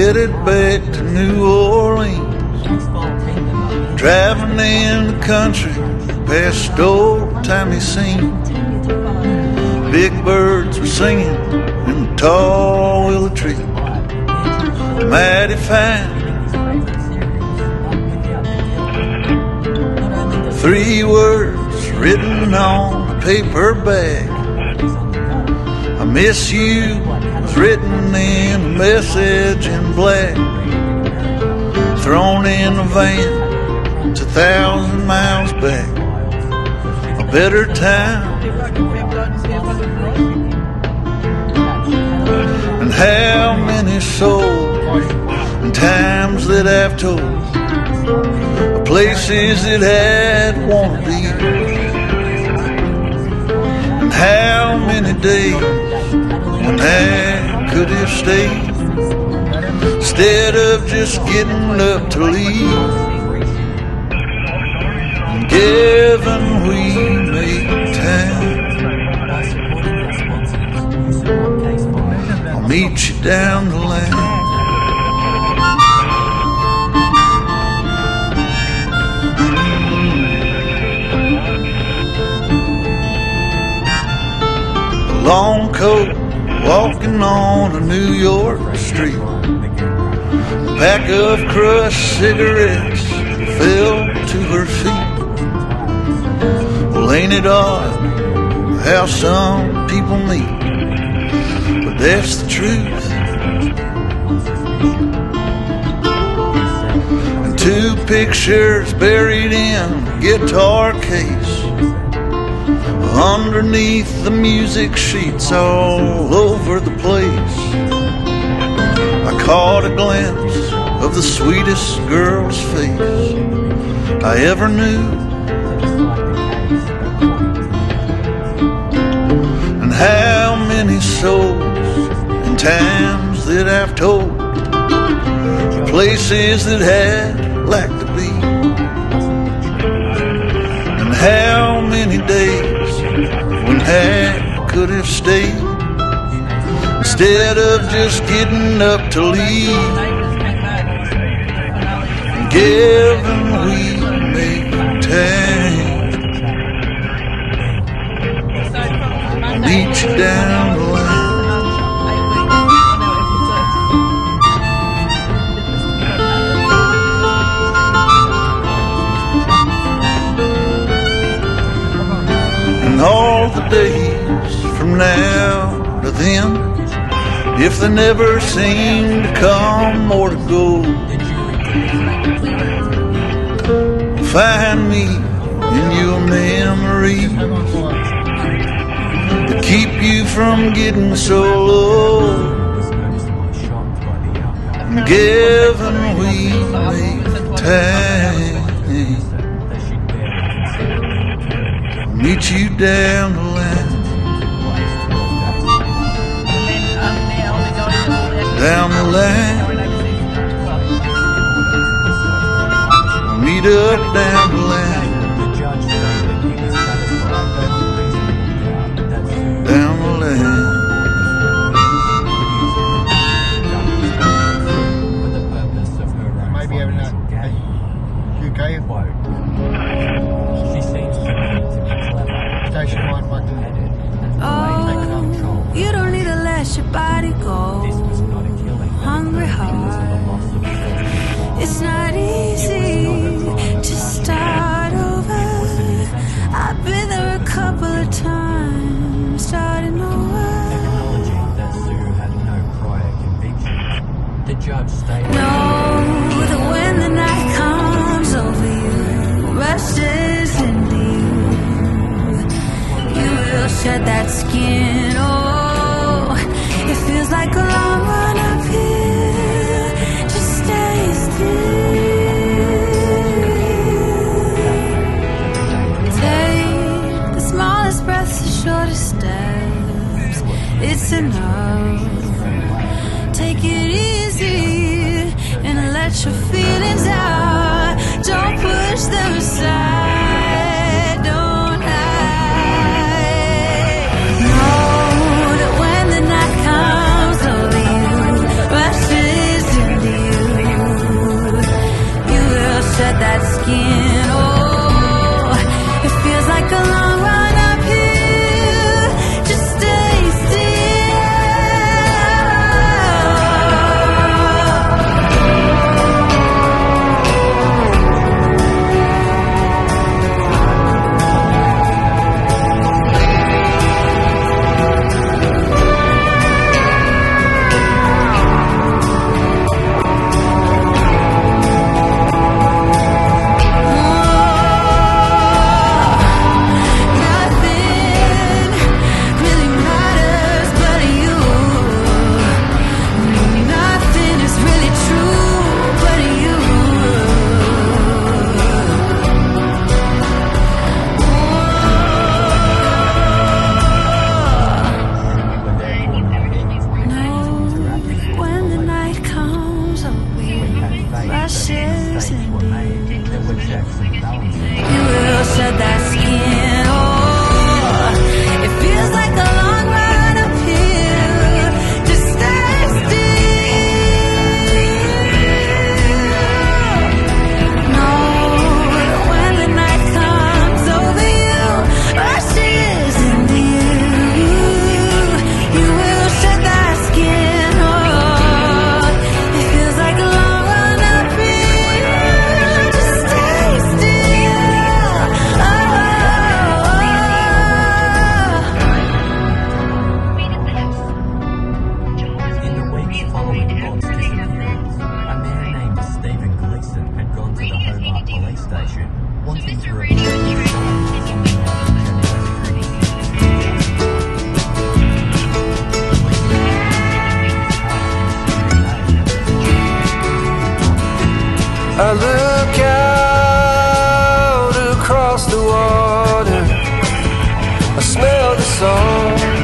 headed back to New Orleans, driving in the country past old timey scenes. Big birds were singing in the tall willow tree, mighty fine. 3 words written on a paper bag, I miss you, was written in a message in black, thrown in a van, it's 1,000 miles back, a better time. And how many souls and times that I've told, places that I'd want to be, and how many days when I could have stayed instead of just getting up to leave. And given we make time, I'll meet you down the line. Long coat, walking on a New York street, a pack of crushed cigarettes fell to her feet. Well, ain't it odd how some people meet, but that's the truth. And 2 pictures buried in a guitar case, underneath the music sheets all over the place. I caught a glimpse of the sweetest girl's face I ever knew. And how many souls and times that I've told, places that I'd like to be, and how many days when I could have stayed instead of just getting up to leave. And given we make time, I'll meet you down the line. And all the days from now to then, if they never seem to come or to go, find me in your memories to keep you from getting so low. And given we make time, meet you down the line. Down the line. Meet up down the line. Down the line. Maybe having that UK quote. She seems to be clever. Station one, but oh, you don't need to let your body go. Hungry heart. It's not easy to start over. I've been there a couple of times, starting over. Acknowledging that Sue had no prior convictions, the judge stated, know that when the night comes over you, rushes into you, you will shed that skin. Oh, it feels like a long run up here. Just stay still. shed that skin. Oh, it feels like a long run uphill. Just stay still. I look out across the water, I smell the salt.